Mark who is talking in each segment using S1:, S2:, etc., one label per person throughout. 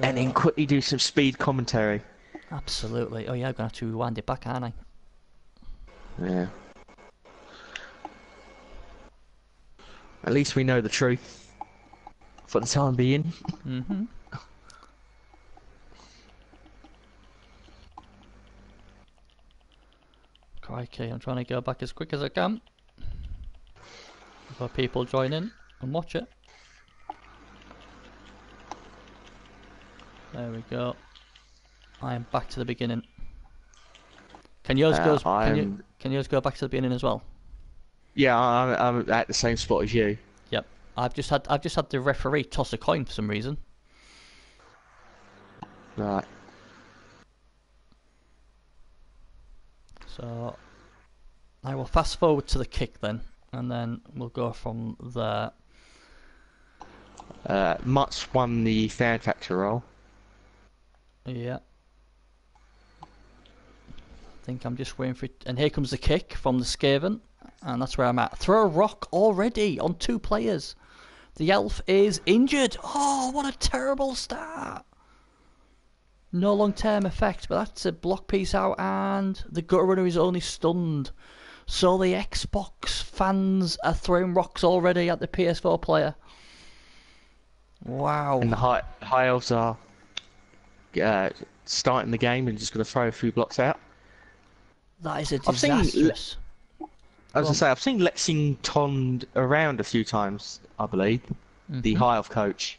S1: and then quickly do some speed commentary.
S2: Absolutely. Oh yeah, I'm gonna have to rewind it back, aren't I?
S1: Yeah. At least we know the truth for the time being.
S2: Mm-hmm. Crikey, I'm trying to go back as quick as I can before people join in and watch it. There we go. I am back to the beginning. Can yours go? Can yours go back to the beginning as well?
S1: Yeah, I'm at the same spot as you.
S2: Yep. I've just had the referee toss a coin for some reason.
S1: Right.
S2: So I will fast forward to the kick then, and then we'll go from there.
S1: Mutt's won the fan factor role.
S2: Yeah. I think I'm just waiting for it. And here comes the kick from the Skaven. And that's where I'm at. Throw a rock already on 2 players. The elf is injured. Oh, what a terrible start. No long-term effect, but that's a block piece out, and the gutter runner is only stunned. So the Xbox fans are throwing rocks already at the PS4 player. Wow.
S1: And the high elves are starting the game and just going to throw a few blocks out.
S2: That is a disastrous.
S1: As I say, I've seen Lexington around a few times, I believe. The high elf coach.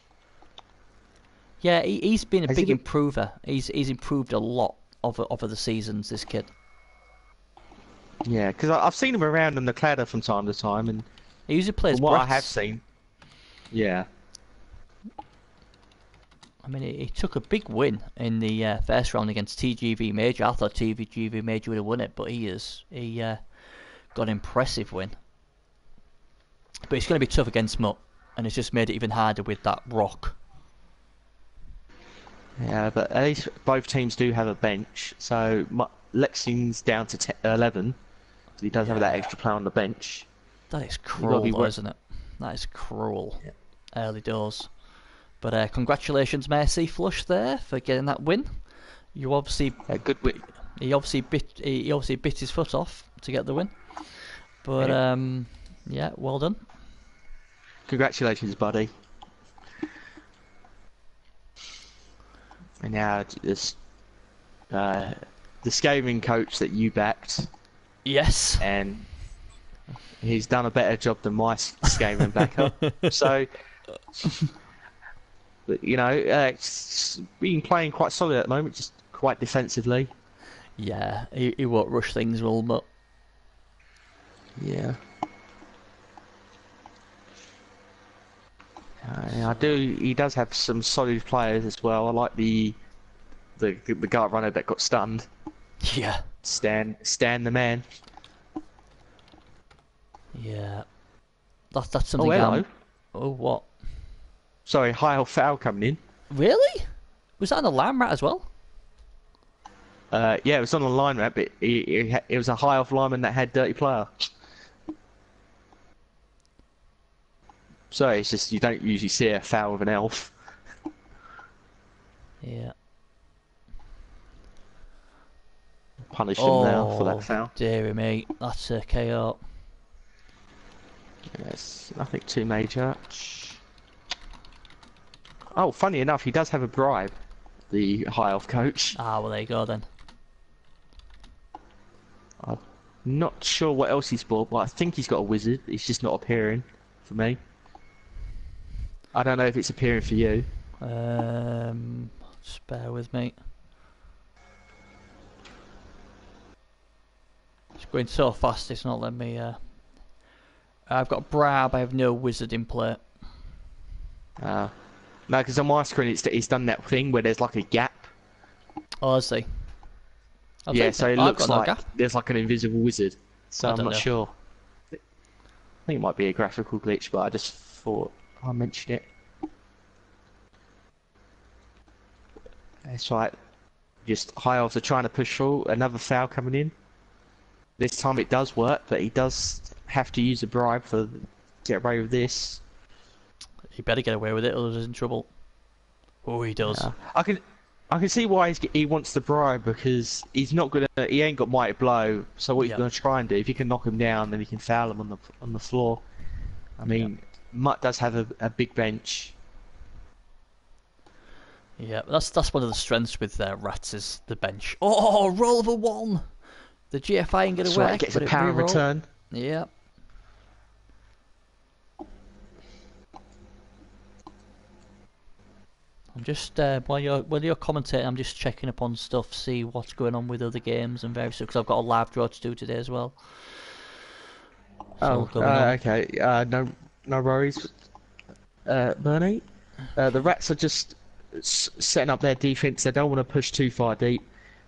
S2: Yeah, he's been a big improver. He's improved a lot over the seasons, this kid.
S1: Yeah, because I've seen him around in the cladder from time to time, and
S2: he usually plays
S1: what I have seen. Yeah.
S2: I mean, he took a big win in the first round against TGV Major. I thought TGV Major would have won it, but he got an impressive win. But it's going to be tough against Mutt, and it's just made it even harder with that rock.
S1: Yeah, but at least both teams do have a bench, so Lexington's down to 11. So he does have that extra player on the bench.
S2: That is cruel, though, isn't it? That is cruel. Yeah. Early doors. But congratulations, Mercy Flush, there for getting that win. You obviously
S1: good win.
S2: He obviously bit his foot off to get the win. But yeah, well done.
S1: Congratulations, buddy. And now this the Skaven coach that you backed.
S2: Yes.
S1: And he's done a better job than my Skaven backer. So, but, you know, it's been playing quite solid at the moment, just quite defensively.
S2: Yeah, he won't rush things, will Mutt.
S1: Yeah. He does have some solid players as well. I like the guard runner that got stunned.
S2: Yeah.
S1: Stan the man.
S2: Yeah. That's something.
S1: Oh, hello.
S2: Oh, what?
S1: Sorry, high elf foul coming in.
S2: Really? Was that an alarm rat as well?
S1: Yeah, it was on the line rat, but it was a high elf lineman that had dirty player. Sorry, it's just you don't usually see a foul with an elf.
S2: Yeah.
S1: Punish him now for that foul.
S2: Dear me, that's a KO.
S1: Yes, nothing too major. Oh, funny enough, he does have a bribe, the high elf coach.
S2: Ah, well, there you go then.
S1: I'm not sure what else he's bought, but I think he's got a wizard. He's just not appearing for me. I don't know if it's appearing for you.
S2: Just bear with me. It's going so fast, it's not letting me. I've got Brab, I have no wizard in play.
S1: No, because on my screen it's done that thing where there's like a gap.
S2: Oh, I see.
S1: Yeah, so it looks like there's like an invisible wizard. So I'm not sure. I think it might be a graphical glitch, but I just thought I mentioned it. That's right. Just high elves are trying to push through. Another foul coming in. This time it does work, but he does have to use a bribe to get away with this.
S2: He better get away with it, or he's in trouble. Oh, he does.
S1: Yeah. I can see why he wants to bribe, because he ain't got mighty blow. So what he's gonna try and do, if you can knock him down, then he can foul him on the floor. I mean, Mutt does have a big bench.
S2: Yeah, that's one of the strengths with Rats is the bench. Oh, roll of a 1. The GFI ain't gonna work.
S1: Gets a power return.
S2: Yeah. I'm just while you're commentating, I'm just checking up on stuff, see what's going on with other games and various stuff, because I've got a live draw to do today as well.
S1: Okay. No worries, Bernie. The Rats are just setting up their defense. They don't want to push too far deep,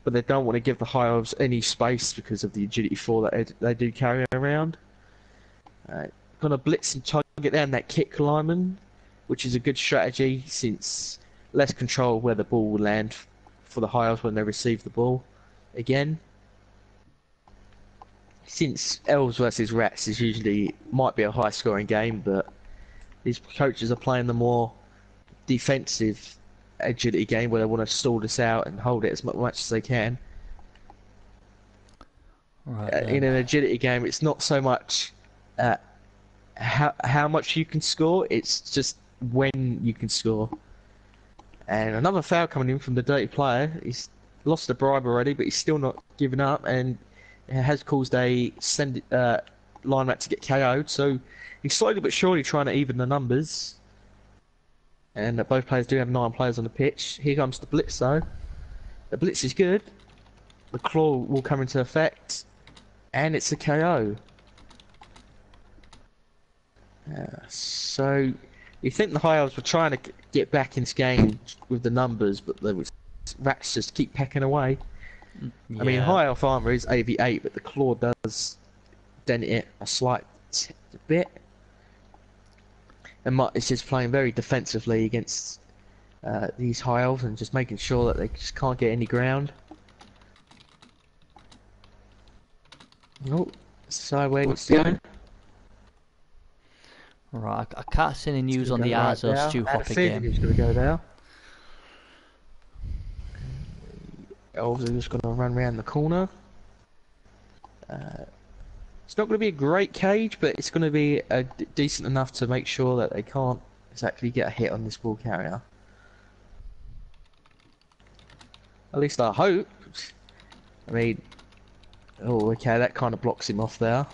S1: but they don't want to give the High Elves any space because of the agility 4 that they do carry around. Gonna blitz and try to get down that kick lineman, which is a good strategy since less control where the ball will land for the High Elves when they receive the ball again. Since Elves versus Rats is might be a high scoring game, but these coaches are playing the more defensive agility game where they want to stall this out and hold it as much as they can.
S2: Right,
S1: in an agility game, it's not so much how much you can score, it's just when you can score. And another foul coming in from the dirty player. He's lost the bribe already, but he's still not giving up, and it has caused a line rat to get KO'd. So he's slowly but surely trying to even the numbers. And both players do have 9 players on the pitch. Here comes the blitz though. The blitz is good. The claw will come into effect, and it's a KO. So you think the High Elves were trying to get back in this game with the numbers, but the Rats just keep pecking away. Yeah. I mean, High Elf armor is AV8, but the claw does dent it a slight bit. And Mutt is just playing very defensively against these High Elves and just making sure that they just can't get any ground. Oh, sideways going.
S2: Right, I can't see any news on the Arzo Stu Hopper game.
S1: He's going to go there. Elves are just going to run around the corner. It's not going to be a great cage, but it's going to be decent enough to make sure that they can't exactly get a hit on this ball carrier. At least I hope. I mean, oh, okay, that kind of blocks him off there.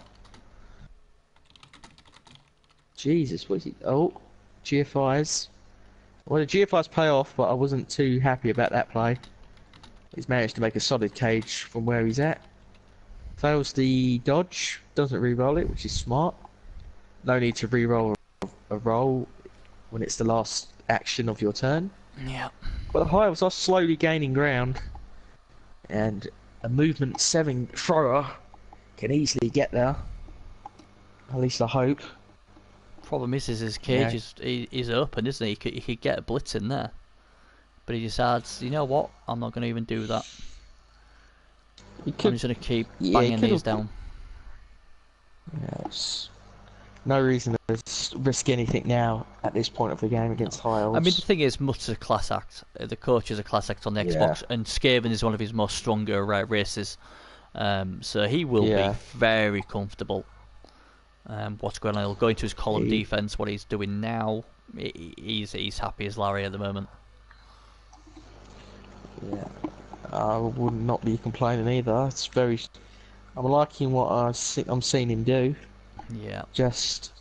S1: Jesus, what is he? Oh, GFIs. Well, the GFIs pay off, but I wasn't too happy about that play. He's managed to make a solid cage from where he's at. Fails the dodge, doesn't re-roll it, which is smart. No need to re-roll a roll when it's the last action of your turn.
S2: Yeah.
S1: But the High Elves are slowly gaining ground, and a movement 7 thrower can easily get there. At least I hope.
S2: Problem is his cage is open, isn't he? He could get a blitz in there, but he decides, you know what? I'm not going to even do that. I'm just going to keep banging these down.
S1: Yes. No reason to risk anything now at this point of the game against High Elves.
S2: I mean, the thing is, Mutt's a class act. The coach is a class act on the Xbox, and Skaven is one of his most stronger races. So he will be very comfortable. What's going on? He'll go into his column defense. What he's doing now, he's happy as Larry at the moment.
S1: Yeah, I would not be complaining either. It's very. I'm liking what I'm seeing him do.
S2: Yeah.
S1: Just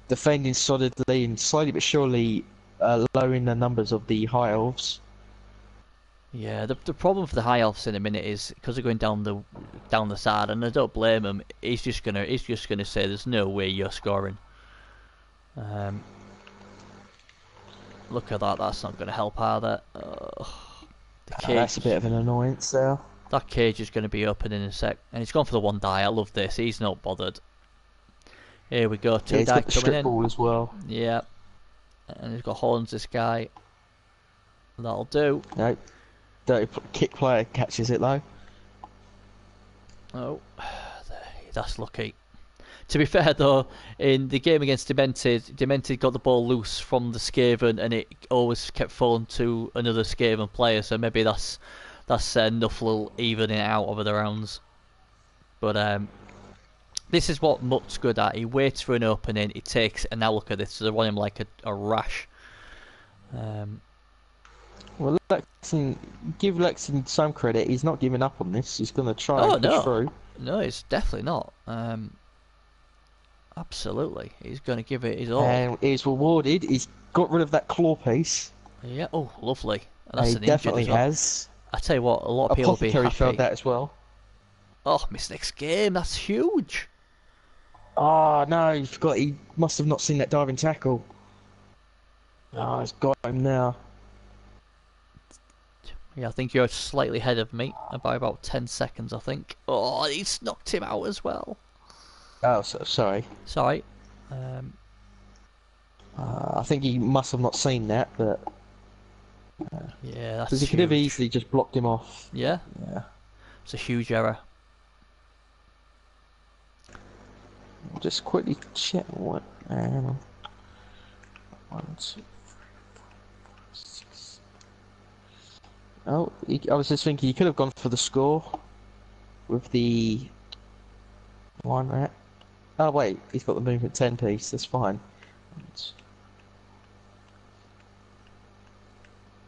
S1: defending solidly and slowly but surely lowering the numbers of the High Elves.
S2: Yeah, the problem for the High Elves in a minute is because they're going down the side, and I don't blame him. He's just gonna say there's no way you're scoring. Look at that. That's not gonna help either. The cage,
S1: that's a bit of an annoyance there.
S2: That cage is gonna be open in a sec, and he's gone for the 1 die. I love this. He's not bothered. Here we go. 2 die coming in.
S1: Ball as well.
S2: Yeah, and he's got horns. This guy. That'll do.
S1: Nope. Dirty kick player catches it though.
S2: Oh, that's lucky. To be fair though, in the game against Demented got the ball loose from the Skaven, and it always kept falling to another Skaven player. So maybe that's Nuffle evening it out over the rounds. But this is what Mutt's good at. He waits for an opening. He takes an now look at this. So they want him like a rash.
S1: Well, give Lexington some credit. He's not giving up on this. He's going to try and push through.
S2: No, it's definitely not. Absolutely, he's going to give it his all.
S1: And he's rewarded. He's got rid of that claw piece.
S2: Yeah. Oh, lovely. And that's
S1: he
S2: an
S1: definitely
S2: injured as well.
S1: has.
S2: I tell you what, a lot of people will be happy.
S1: Failed that as well.
S2: Oh, missed next game. That's huge.
S1: Oh no, he forgot. He must have not seen that diving tackle. Oh, he's got him now.
S2: Yeah, I think you're slightly ahead of me by about 10 seconds, I think. Oh, he's knocked him out as well.
S1: Oh, sorry.
S2: Sorry.
S1: I think he must have not seen that, but
S2: yeah, that's
S1: because he could have easily just blocked him off.
S2: Yeah.
S1: Yeah.
S2: It's a huge error.
S1: I'll just quickly check what. Hang on. 1, 2, 3, 4, 5, 6. Oh, I was just thinking he could have gone for the score with the one rat. Oh wait, he's got the movement 10 piece. That's fine.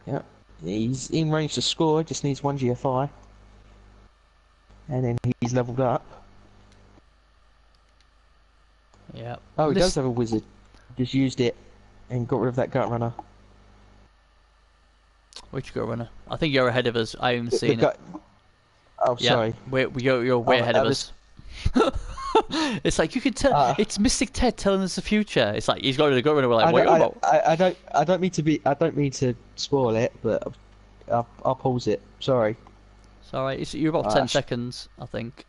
S1: Yeah, he's in range to score. Just needs 1 GFI, and then he's leveled up.
S2: Yeah.
S1: Oh, he does have a wizard. Just used it and got rid of that gut runner.
S2: Which gut runner? I think you're ahead of us. I haven't seen it.
S1: Oh,
S2: yeah.
S1: sorry.
S2: You're way ahead of us. It's like you can tell. It's Mystic Ted telling us the future. It's like he's got rid of the gut runner. We're like, what are you about?
S1: I don't mean to spoil it, but I'll pause it. Sorry.
S2: It's alright. You're about 10 seconds, I think.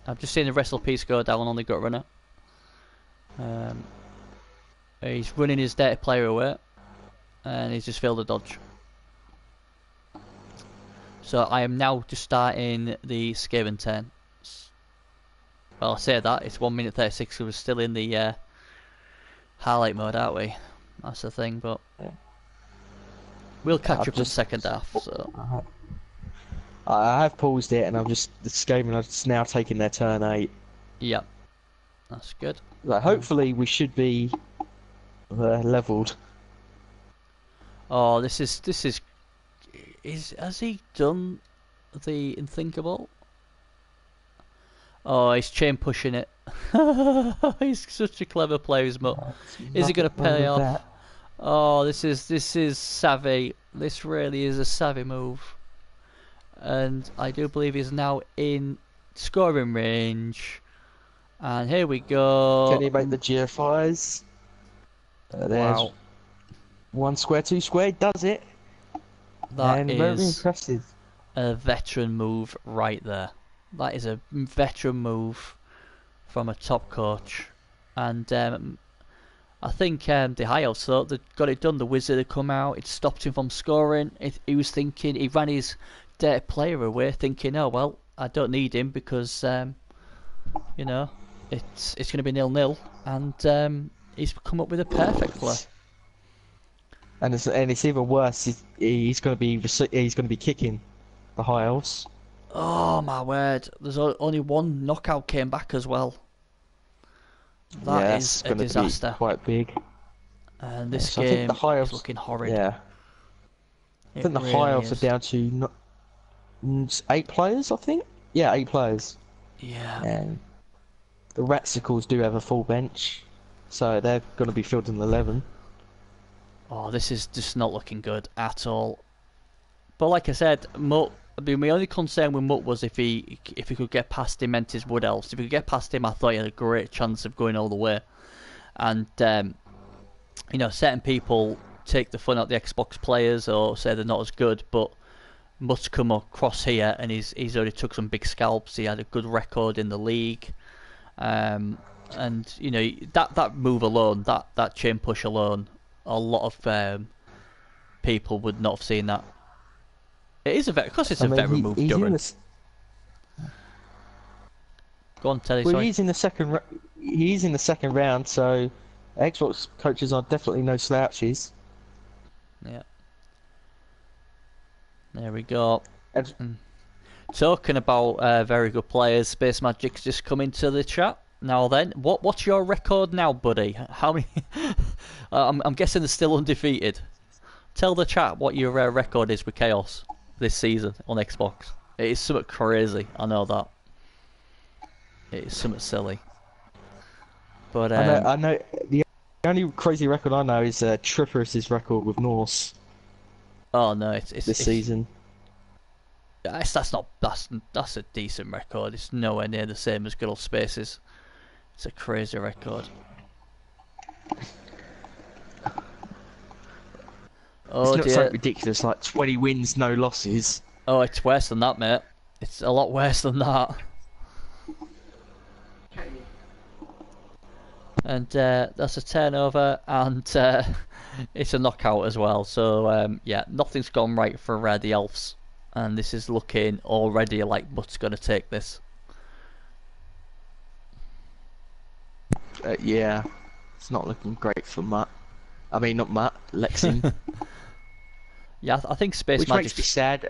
S2: I've just seen the wrestle piece go down on the gut runner. He's running his data player away, and he's just failed a dodge. So I am now just starting the Skaven turn. Well, I say that, it's 1 minute 36, so we're still in the highlight mode, aren't we? That's the thing, but we'll catch up in the second half. So
S1: I have paused it, and the Skaven are just now taking their turn 8.
S2: Yep, that's good.
S1: Like, hopefully we should be leveled.
S2: Oh, has he done the unthinkable? Oh, he's chain pushing it. He's such a clever player, is he going to pay off? That. Oh, this is savvy. This really is a savvy move. And I do believe he's now in scoring range. And here we go.
S1: Can he make the GFIs? There's
S2: wow.
S1: 1 square, 2 square. He does it.
S2: That is
S1: very impressive.
S2: A veteran move right there. That is a veteran move from a top coach. And I think the high elves thought they got it done. The wizard had come out. It stopped him from scoring. He was thinking, he ran his data player away thinking, oh well, I don't need him because you know, it's going to be 0-0, and he's come up with a perfect play.
S1: And it's even worse. He's going to be kicking the high elves.
S2: Oh my word! There's only 1 knockout came back as well. That is a disaster.
S1: Be quite big.
S2: And this game is looking horrid.
S1: Yeah. I think the high elves are down to 8 players. I think. Yeah, 8 players.
S2: Yeah.
S1: And the Ratsicles do have a full bench, so they're going to be filled in 11.
S2: Oh, this is just not looking good at all. But like I said, Mutt. My only concern with Mutt was if he could get past Dementor's Wood Elves. If he could get past him, I thought he had a great chance of going all the way. And you know, certain people take the fun out of the Xbox players or say they're not as good, but Mutt's come across here and he's already took some big scalps. He had a good record in the league, and you know that move alone, that chain push alone, a lot of people would not have seen that. It is of course it's a veteran move, Duran. Go on, Teddy.
S1: Well,
S2: Sorry.
S1: he's in the second round, so Xbox coaches are definitely no slouches.
S2: Yeah. There we go.
S1: And
S2: Talking about very good players, Space Magic's just come into the chat. Now then, what's your record now, buddy? How many? I'm guessing they're still undefeated. Tell the chat what your record is with Chaos this season on Xbox. It is something crazy. I know that. It is something silly. But
S1: I know the only crazy record I know is Tripper's record with Norse
S2: oh no,
S1: this season.
S2: That's a decent record. It's nowhere near the same as good old Spaces. It's a crazy record. Oh
S1: It's not
S2: dear.
S1: something ridiculous like 20 wins, no losses.
S2: Oh, it's worse than that, mate. It's a lot worse than that. And that's a turnover, and it's a knockout as well. So yeah, nothing's gone right for the Elves, and this is looking already like Mutt's going to take this.
S1: Yeah, it's not looking great for Matt. I mean, not Matt, Lexing.
S2: Yeah, I think Space
S1: Which
S2: Magic.
S1: makes me sad.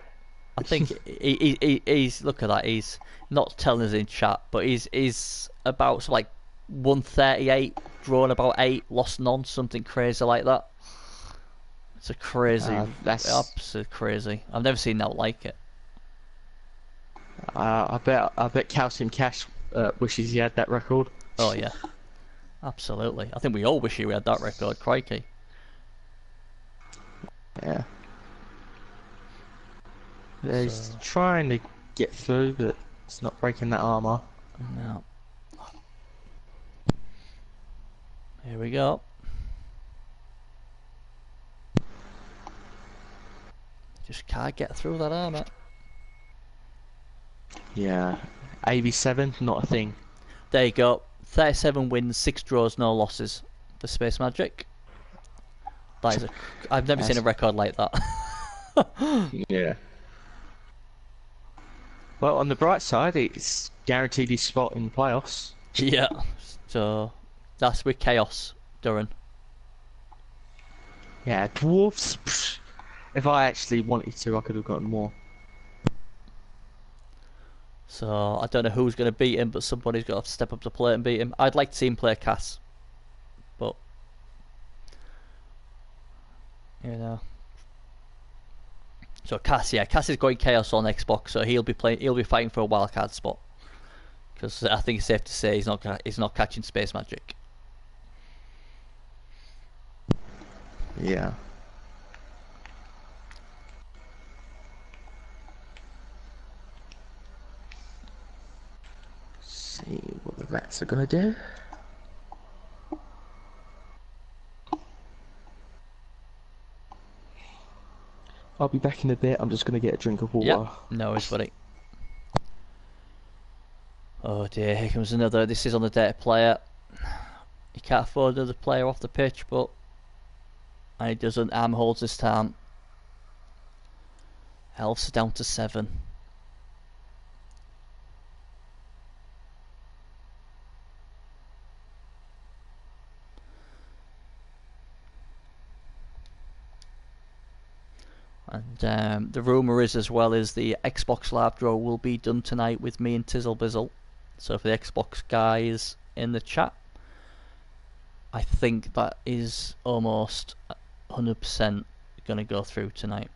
S2: I think he's look at that. He's not telling us in chat, but he's about like 138, drawn about 8, lost none, something crazy like that. It's a crazy,
S1: That's
S2: absolutely crazy. I've never seen that like it.
S1: I bet Calcium Cash wishes he had that record.
S2: Oh yeah, absolutely. I think we all wish we had that record. Crikey.
S1: Yeah. He's trying to get through, but it's not breaking that armor.
S2: No. Here we go. Just can't get through that armor.
S1: Yeah. AB7, not a thing.
S2: There you go. 37 wins, 6 draws, no losses for Space Magic. That is I've never seen a record like that.
S1: Yeah. Well, on the bright side, it's guaranteed his spot in the playoffs.
S2: Yeah. So that's with Chaos, Duran.
S1: Yeah, Dwarfs. Psh, if I actually wanted to, I could have gotten more.
S2: So I don't know who's going to beat him, but somebody's got to step up to the plate and beat him. I'd like to see him play Cass, but you know. So Cass is going Chaos on Xbox, so he'll be fighting for a wildcard spot. Because I think it's safe to say he's not catching Space Magic.
S1: Yeah. See what the rats are gonna do. I'll be back in a bit. I'm just gonna get a drink of water.
S2: Yep. No, it's funny. Oh dear, here comes another. This is on the data player. He can't afford another player off the pitch, but and he doesn't. Arm holds this time. Elves are down to 7. And the rumour is as well as the Xbox Live draw will be done tonight with me and Tizzle Bizzle. So for the Xbox guys in the chat, I think that is almost 100% going to go through tonight.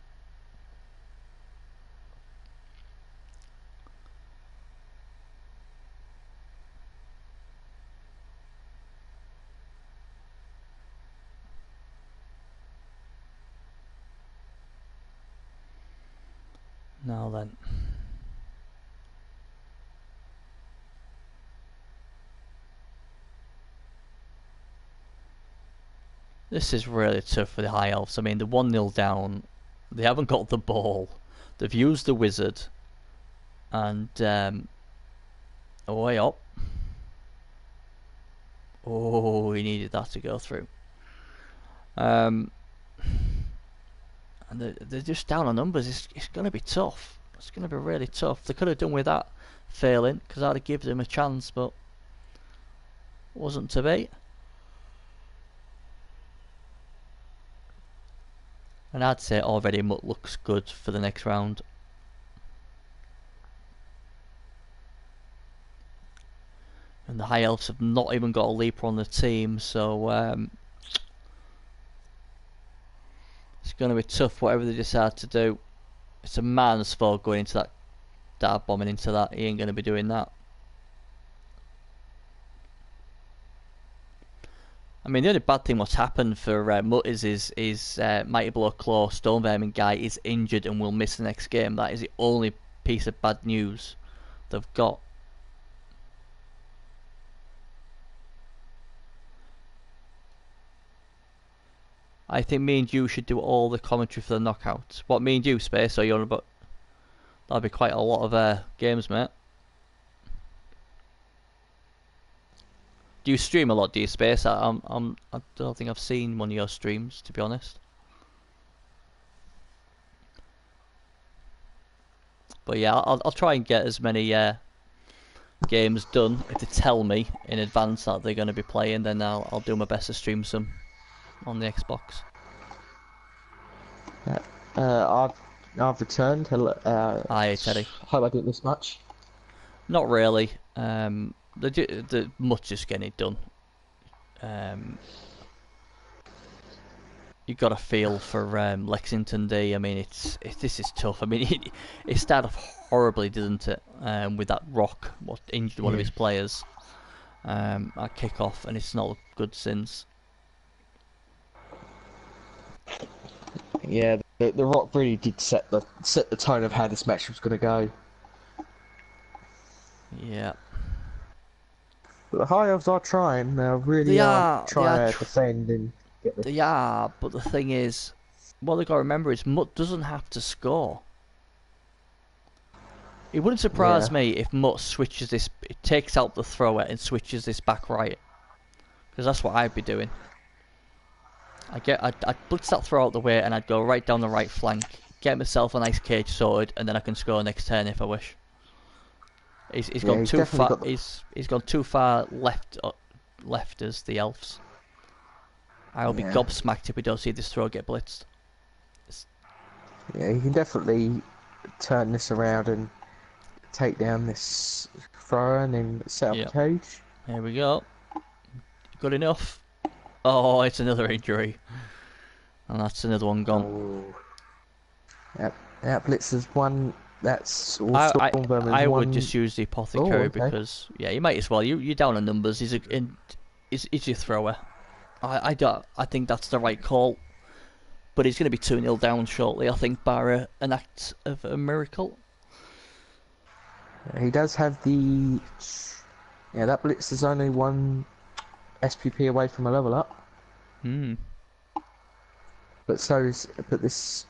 S2: Now then. This is really tough for the High Elves. I mean, they're 1-0 down. They haven't got the ball. They've used the wizard. And, way up. Oh, he needed that to go through. And they're just down on numbers. It's going to be tough. It's going to be really tough. They could have done with that failing, because I'd have given them a chance, but wasn't to be. And I'd say already Mutt looks good for the next round. And the High Elves have not even got a leaper on the team, so it's going to be tough whatever they decide to do. It's a man's fault going into that, dart bombing into that. He ain't going to be doing that. I mean, the only bad thing what's happened for Mutt is his Mighty Blow Claw Stone Vermin guy is injured and will miss the next game. That is the only piece of bad news they've got. I think me and you should do all the commentary for the knockouts. What, me and you, Space? Or you're about? That'll be quite a lot of games, mate. Do you stream a lot? Do you, Space? I don't think I've seen one of your streams, to be honest. But yeah, I'll try and get as many games done. If they tell me in advance that they're going to be playing, then I'll do my best to stream some on the Xbox.
S1: I've returned. Hello.
S2: Hi, Teddy.
S1: Hope I didn't miss much.
S2: Not really. The Mutt just getting it done. You've got a feel for Lexington D. I mean, this is tough. I mean, it started off horribly, didn't it? With that rock, what injured one of his players at kick-off, and it's not looked good since.
S1: Yeah, the rock really did set the tone of how this match was going to go.
S2: Yeah.
S1: But the High Elves are trying. They really are trying to defend and get the...
S2: They are, but the thing is, what they've got to remember is Mutt doesn't have to score. It wouldn't surprise me if Mutt switches this, takes out the thrower and switches this back right. Because that's what I'd be doing. I'd blitz that throw out the way and I'd go right down the right flank, get myself a nice cage sorted, and then I can score next turn if I wish. He's gone too far. He's gone too far left as the Elves. I'll be gobsmacked if we don't see this throw get blitzed.
S1: Yeah, you can definitely turn this around and take down this thrower and then set up a cage.
S2: Here we go. Good enough. Oh, it's another injury. And that's another one gone.
S1: Oh. That blitz is one. That's all.
S2: I would just use the apothecary because you might as well. You're down on numbers. He's your thrower. I think that's the right call. But he's going to be 2-0 down shortly. I think, bar an act of a miracle.
S1: He does have the. Yeah, that blitz is only one SPP away from a level up. But this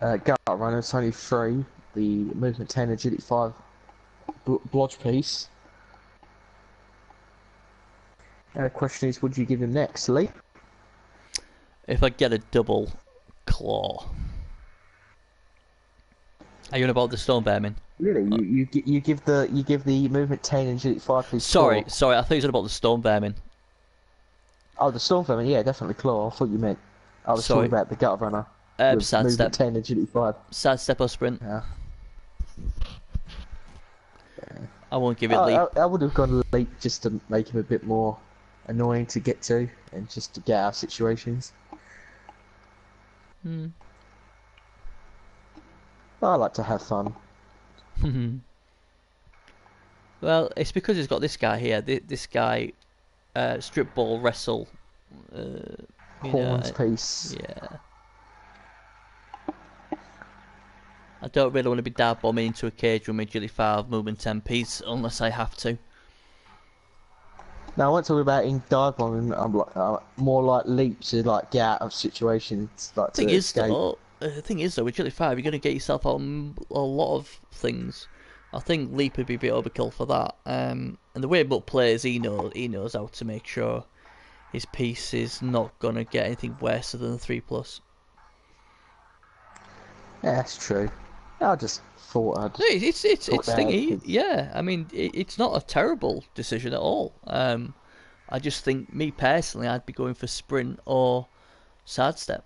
S1: gut runner is only 3. The movement 10 agility 5 blodge piece. Now the question is, would you give him next, Lee?
S2: If I get a double claw. Are you on about the stone vermin?
S1: Really? You give the movement 10 agility 5 piece.
S2: Sorry, I thought you said about the stone vermin.
S1: Oh, the storm vermin, yeah, definitely claw. I thought you meant I was talking about the gut runner.
S2: Sad step.
S1: 10 agility 5.
S2: Sad step or sprint.
S1: Yeah.
S2: I won't give it leap.
S1: I would have gone leap just to make him a bit more annoying to get to and just to get out of situations. I like to have fun.
S2: Well, it's because he's got this guy here. This guy, strip ball wrestle.
S1: Horns piece.
S2: Yeah. I don't really want to be dart bombing into a cage with my agility 5 movement 10 piece unless I have to.
S1: Now I won't talk about in dive bombing. I'm like more like leap to like get out of situations. Like
S2: the thing is though, with agility 5, you're going to get yourself on a lot of things. I think leap would be a bit overkill for that. And the way Mutt plays, he knows how to make sure his piece is not going to get anything worse than a 3+.
S1: Yeah, that's true. I just thought
S2: No, it's
S1: thought that
S2: thingy.
S1: 'cause-
S2: Yeah, I mean, it's not a terrible decision at all. I just think me personally, I'd be going for sprint or sidestep.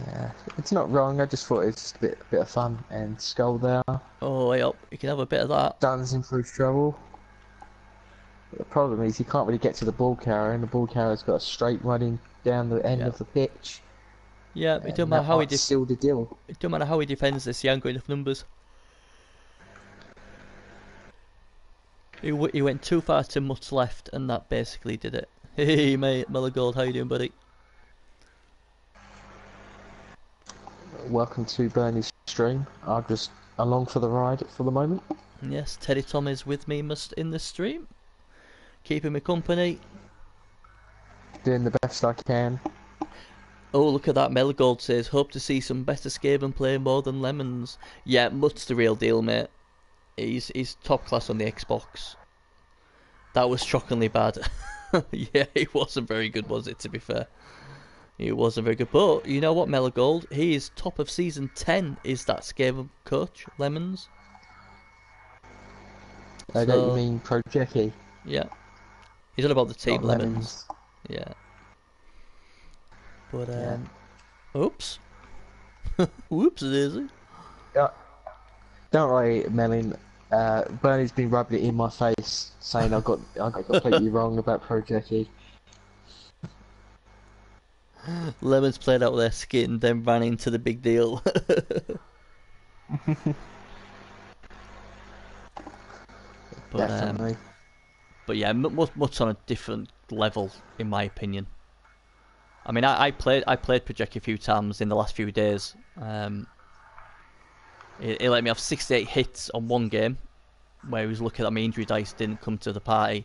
S1: yeah, it's not wrong. I just thought it's just a bit of fun and skull there.
S2: Oh, way up. You can have a bit of that.
S1: Duns in for trouble. But the problem is he can't really get to the ball carrier, and the ball carrier's got a straight running down the end
S2: Yeah.
S1: of the pitch,
S2: Yeah, it don't
S1: and
S2: matter
S1: that
S2: how
S1: might seal the deal.
S2: it don't matter how he defends this. He ain't got enough numbers. He went too far to Mutt's left, and that basically did it. Hey, mate, Gold, how you doing, buddy?
S1: Welcome to Bernie's stream. I'm just along for the ride for the moment.
S2: Yes, Teddy Tom is with me in the stream, keeping me company.
S1: Doing the best I can.
S2: Oh, look at that. Meligold says, hope to see some better Skaven play more than Lemons. Yeah, Mutt's the real deal, mate. He's top class on the Xbox. That was shockingly bad. Yeah, it wasn't very good, was it, to be fair? It wasn't very good. But, you know what, Meligold? He is top of Season 10, is that Skaven coach, Lemons.
S1: I don't you mean Pro Jackie?
S2: Yeah. He's all about the team,
S1: Not
S2: Lemons. Yeah. But, oops. Whoops, daisy.
S1: Yeah. Don't worry, Melin. Bernie's been rubbing it in my face, saying I got completely wrong about Pro Jackie.
S2: Lemons played out their skin, then ran into the big deal. But,
S1: Definitely.
S2: But yeah, much on a different level, in my opinion. I mean, I played Project a few times in the last few days. He let me have 68 hits on one game, where he was lucky that my injury dice didn't come to the party,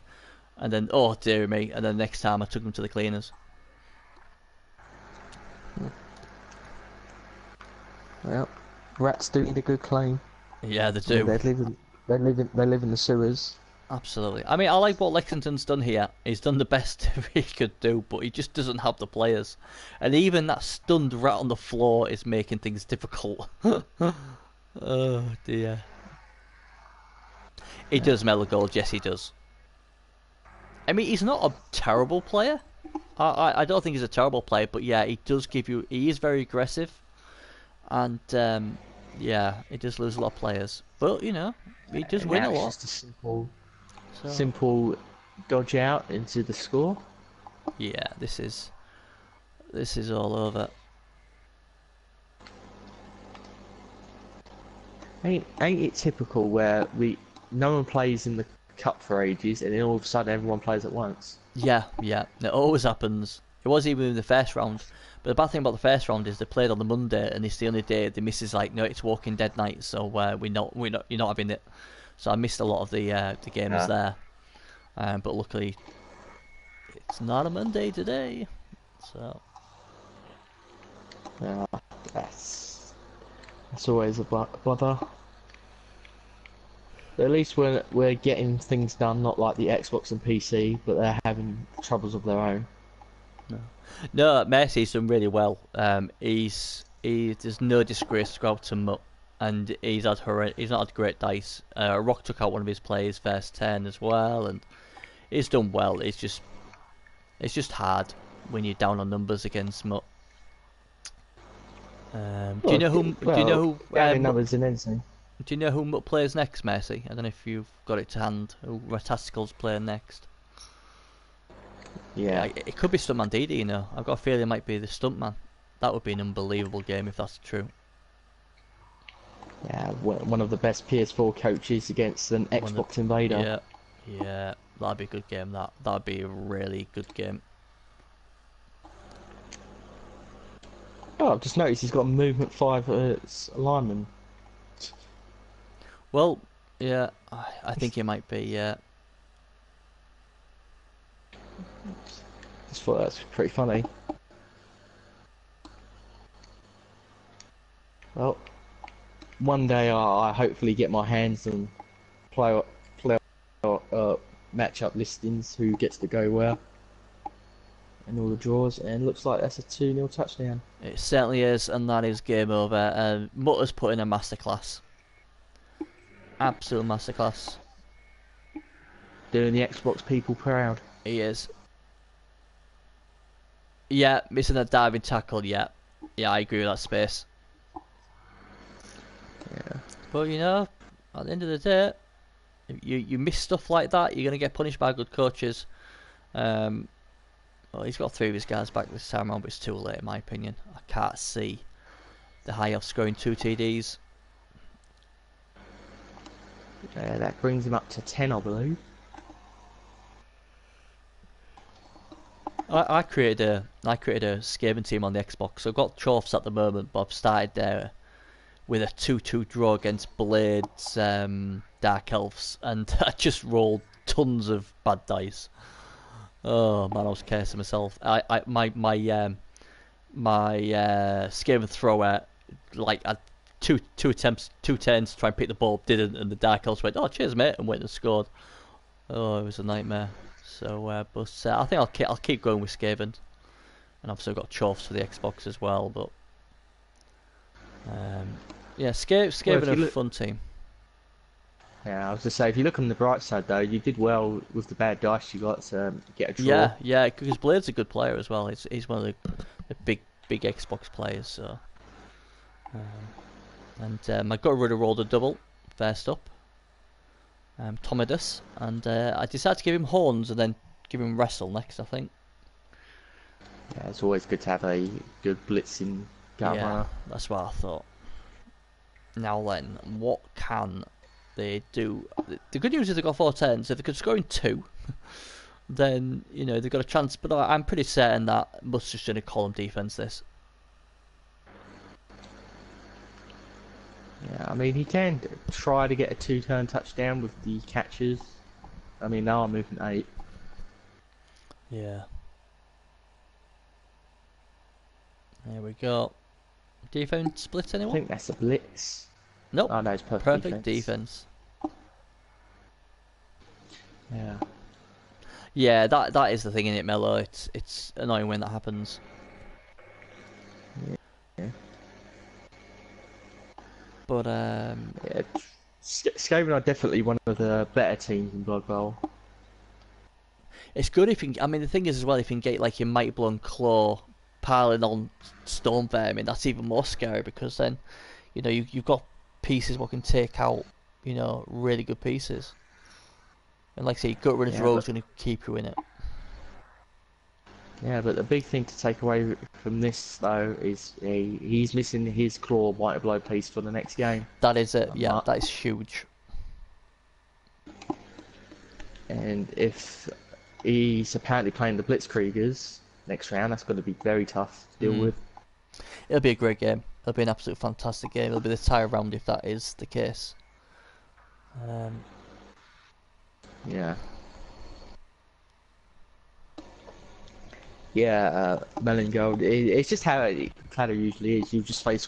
S2: and then oh dear me, and then the next time I took him to the cleaners.
S1: Well, rats do need a good clean.
S2: Yeah, they do.
S1: They live in the sewers.
S2: Absolutely. I mean, I like what Lexington's done here. He's done the best he could do, but he just doesn't have the players. And even that stunned rat on the floor is making things difficult. Oh, dear. He does mellow gold, yes he does. I mean, he's not a terrible player. I don't think he's a terrible player, but yeah, he does give you... He is very aggressive. And, yeah, he does lose a lot of players. But, you know, he does win a lot.
S1: It's just a simple dodge out into the score.
S2: Yeah, this is all over.
S1: Ain't it typical where no one plays in the cup for ages, and then all of a sudden everyone plays at once?
S2: Yeah, it always happens. It was even in the first round. But the bad thing about the first round is they played on the Monday, and it's the only day the missus like, no, it's Walking Dead night, so you're not having it. So I missed a lot of the games there. But luckily, it's not a Monday today, so.
S1: Yeah, that's always a bother. But at least we're getting things done, not like the Xbox and PC, but they're having troubles of their own.
S2: No, Mercy's done really well. There's no disgrace to go out to Mutt, and he's not had great dice. Rock took out one of his players first turn as well, and he's done well. It's just hard when you're down on numbers against Mutt. Do you know who?
S1: Numbers in anything.
S2: Do you know who Mutt plays next, Mercy? I don't know if you've got it to hand. Who Ratasticle's playing next?
S1: Yeah.
S2: It could be Stuntman Didi, you know. I've got a feeling it might be the Stuntman. That would be an unbelievable game if that's true.
S1: Yeah, one of the best PS4 coaches against an Xbox invader.
S2: Yeah, that'd be a good game. That'd be a really good game.
S1: Oh, I've just noticed he's got a movement 5 lineman.
S2: Well, yeah, I think he might be. Yeah.
S1: Just thought that's pretty funny. Well, one day I hopefully get my hands on play matchup listings, who gets to go where, and all the draws, and looks like that's a 2-0 touchdown.
S2: It certainly is, and that is game over. Mutter's put in a masterclass. Absolute masterclass.
S1: Doing the Xbox people proud.
S2: He is. Yeah, missing a diving tackle, yeah. Yeah, I agree with that space.
S1: Yeah.
S2: But, you know, at the end of the day, you miss stuff like that, you're going to get punished by good coaches. Well, he's got 3 of his guys back this time around, but it's too late in my opinion. I can't see the high elf scoring 2 TDs.
S1: That brings him up to 10, I believe.
S2: I created a Skaven team on the Xbox, so I've got Trophes at the moment, but I've started there with a 2-2 draw against Blades, Dark Elves, and I just rolled tons of bad dice. Oh man, I was cursing myself. My Skaven thrower, like, had two attempts, 2 turns to try and pick the ball, didn't, and the Dark Elves went, "Oh, cheers, mate," and went and scored. Oh, it was a nightmare. So, but I think I'll keep going with Skaven, and obviously I've got Chorfs for the Xbox as well. But yeah, Skaven are a fun team.
S1: Yeah, I was to say, if you look on the bright side though, you did well with the bad dice you got to get a draw.
S2: Yeah, because Blade's a good player as well. He's one of the big Xbox players. So, and I got rid of rolled a double first up. Tomidus, and I decided to give him horns and then give him wrestle next, I think.
S1: Yeah, it's always good to have a good blitzing gun runner.
S2: That's what I thought. Now then, what can they do? The good news is they've got 4 turns. If they could score in 2, then, you know, they've got a chance, but I'm pretty certain that Must's just going to column defense this.
S1: Yeah, I mean, he can try to get a 2-turn touchdown with the catches. I mean, now I'm moving 8.
S2: Yeah. There we go. Defense split anyone?
S1: I think that's a blitz.
S2: Nope.
S1: Oh no, it's perfect
S2: defense.
S1: Yeah.
S2: Yeah, that is the thing in it, Mello. It's annoying when that happens.
S1: Yeah.
S2: But
S1: yeah, Skaven are definitely one of the better teams in Blood Bowl.
S2: It's good if you can, I mean, the thing is as well, if you can get like your Might Blow and Claw piling on Storm Vermin, that's even more scary, because then, you know, you've got pieces what can take out, you know, really good pieces. And like I say, Gut Rid of Rogue's going to keep you in it.
S1: Yeah, but the big thing to take away from this, though, is he's missing his Claw Mighty Blow piece for the next game.
S2: That is it, yeah, that is huge.
S1: And if he's apparently playing the Blitzkriegers next round, that's going to be very tough to deal with.
S2: It'll be a great game. It'll be an absolute fantastic game. It'll be the tie round if that is the case.
S1: Yeah. Yeah, Melon Gold. It's just how Clatter usually is. You just face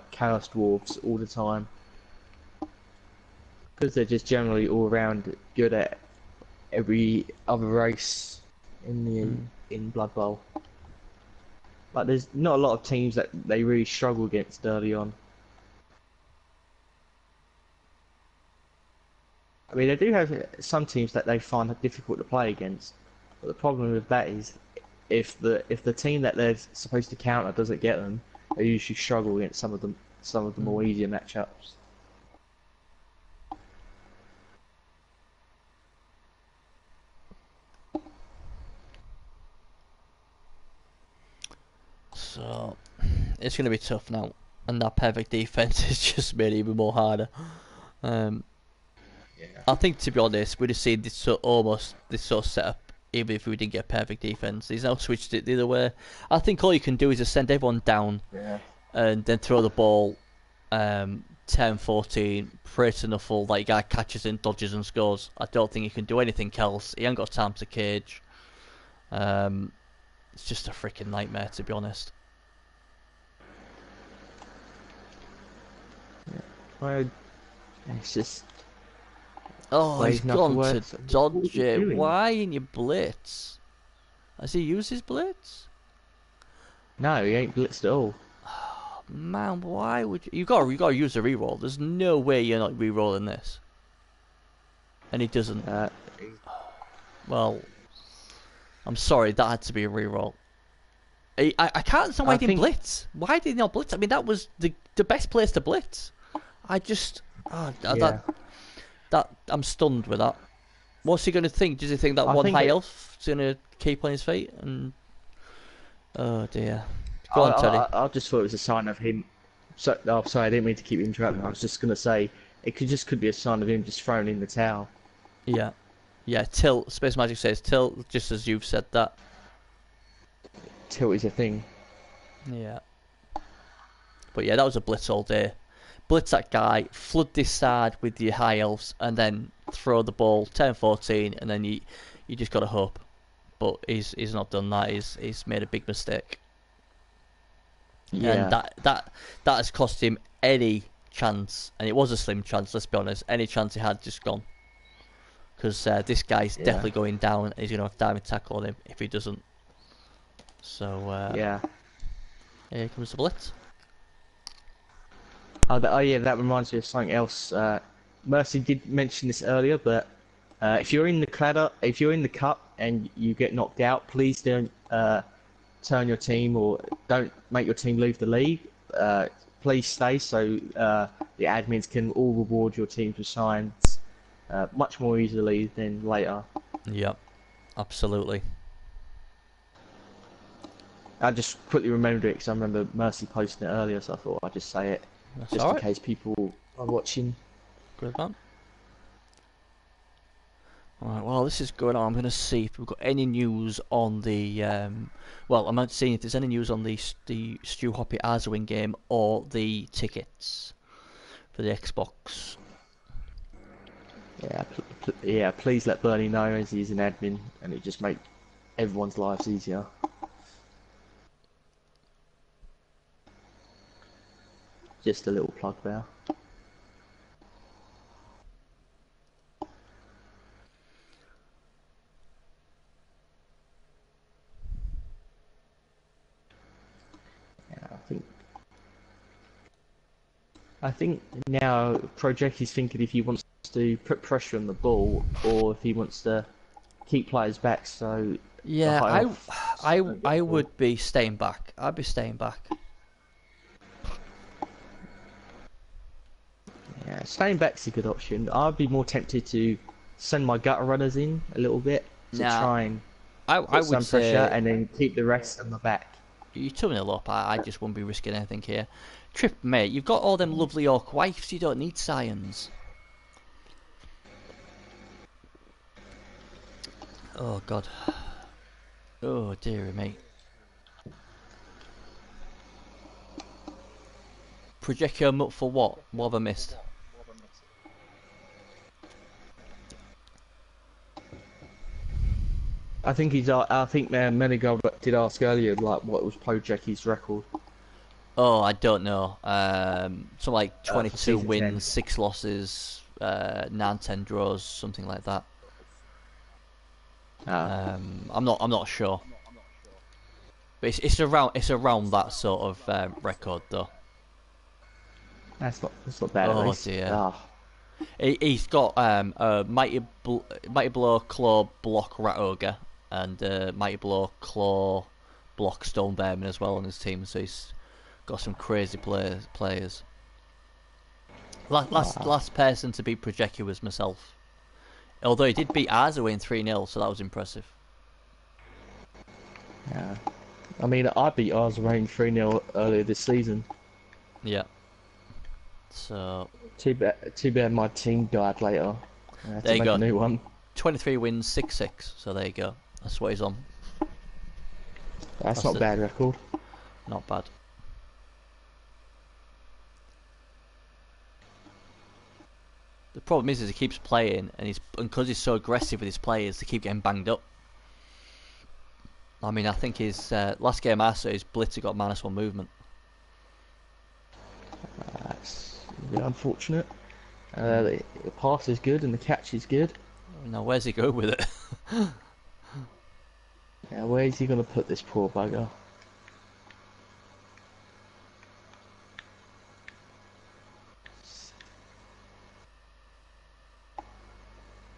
S1: Chaos Dwarves all the time. Because they're just generally all around good at every other race in Blood Bowl. Like, there's not a lot of teams that they really struggle against early on. I mean, they do have some teams that they find it difficult to play against. But the problem with that is, if the team that they're supposed to counter doesn't get them, they usually struggle against some of the more easier matchups.
S2: So it's going to be tough now, and that perfect defense has just made it even more harder. I think, to be honest, we'd have seen this sort of setup even if we didn't get perfect defense. He's now switched it the other way. I think all you can do is just send everyone down, and then throw the ball 10-14, pray to Nuffle that your guy catches and dodges and scores. I don't think he can do anything else. He ain't got time to cage. It's just a freaking nightmare, to be honest.
S1: Well, it's just...
S2: Oh, he's gone to dodge it.
S1: Doing?
S2: Why in your blitz? Has he used his blitz?
S1: No, he ain't blitzed at all.
S2: Man, why would you? You gotta use the reroll. There's no way you're not rerolling this. And he doesn't. Well, I'm sorry, that had to be a reroll. I can't understand why he didn't blitz. Why did he not blitz? I mean, that was the best place to blitz. I just that I'm stunned with that. What's he going to think? Does he think that one high elf is going to keep on his feet? And oh dear. Go on, Teddy.
S1: I just thought it was a sign of him. So, oh, sorry, I didn't mean to keep interrupting. I was just going to say it could be a sign of him just throwing in the towel.
S2: Yeah, tilt. Space Magic says tilt, just as you've said that.
S1: Tilt is a thing.
S2: Yeah. But yeah, that was a blitz all day. Blitz that guy, flood this side with your high elves, and then throw the ball 10-14, and then you just got to hope. But he's not done that. He's made a big mistake.
S1: Yeah.
S2: And that has cost him any chance, and it was a slim chance, let's be honest. Any chance he had just gone. Because this guy's definitely going down, and he's going to have diving tackle on him if he doesn't. So,
S1: yeah.
S2: Here comes the blitz.
S1: Oh yeah, that reminds me of something else. Mercy did mention this earlier, but if you're in the cup and you get knocked out, please don't turn your team or don't make your team leave the league. Please stay so the admins can all reward your teams with signs much more easily than later.
S2: Yep, absolutely.
S1: I just quickly remembered it because I remember Mercy posting it earlier, so I thought I'd just say it.
S2: That's
S1: just in case people are watching.
S2: Good man. Alright, well this is going on. I'm going to see if we've got any news on the... well, I'm seeing if there's any news on the Stu Hoppy Arzuin game or the tickets for the Xbox.
S1: Yeah, please let Bernie know as he's an admin and it just make everyone's lives easier. Just a little plug there. Yeah, I think now Project is thinking if he wants to put pressure on the ball or if he wants to keep players back. So
S2: yeah, I would be staying back. I'd be staying back.
S1: Yeah, staying back's a good option. I'd be more tempted to send my gutter runners in a little bit to try and put some pressure and then keep the rest on the back.
S2: You're 2-0 up. I just wouldn't be risking anything here. Trip, mate, you've got all them lovely orc wives. You don't need scions. Oh, God. Oh, dearie me. Projectio up for what? What have I missed?
S1: I think Menigold did ask earlier, like, what was Project's record?
S2: Oh, I don't know. Something like 22 wins,
S1: 10.
S2: 6 losses, 9-10 draws, something like that. I'm not sure. But it's around that sort of record though.
S1: That's not bad. At least.
S2: Dear.
S1: Ah.
S2: He's got a Mighty Blow, Claw, Block, Rat Ogre, and Mighty Blow, Claw, Block, Stone Bearman as well on his team. So he's got some crazy players. Last person to beat Projecti was myself. Although he did beat Arzuin 3-0, so that was impressive.
S1: Yeah. I mean, I beat Arzuin 3-0 earlier this season.
S2: Yeah. So...
S1: Too bad my team died later.
S2: There you go.
S1: A new one.
S2: 23 wins, 6-6. So there you go. That's what he's on.
S1: That's not a bad record.
S2: Not bad. The problem is he keeps playing, and because he's so aggressive with his players, they keep getting banged up. I mean, I think his last game I saw, his blitzer got -1 movement.
S1: That's a bit unfortunate. The pass is good and the catch is good.
S2: Now, where's he go with it?
S1: Yeah, where is he gonna put this poor bugger?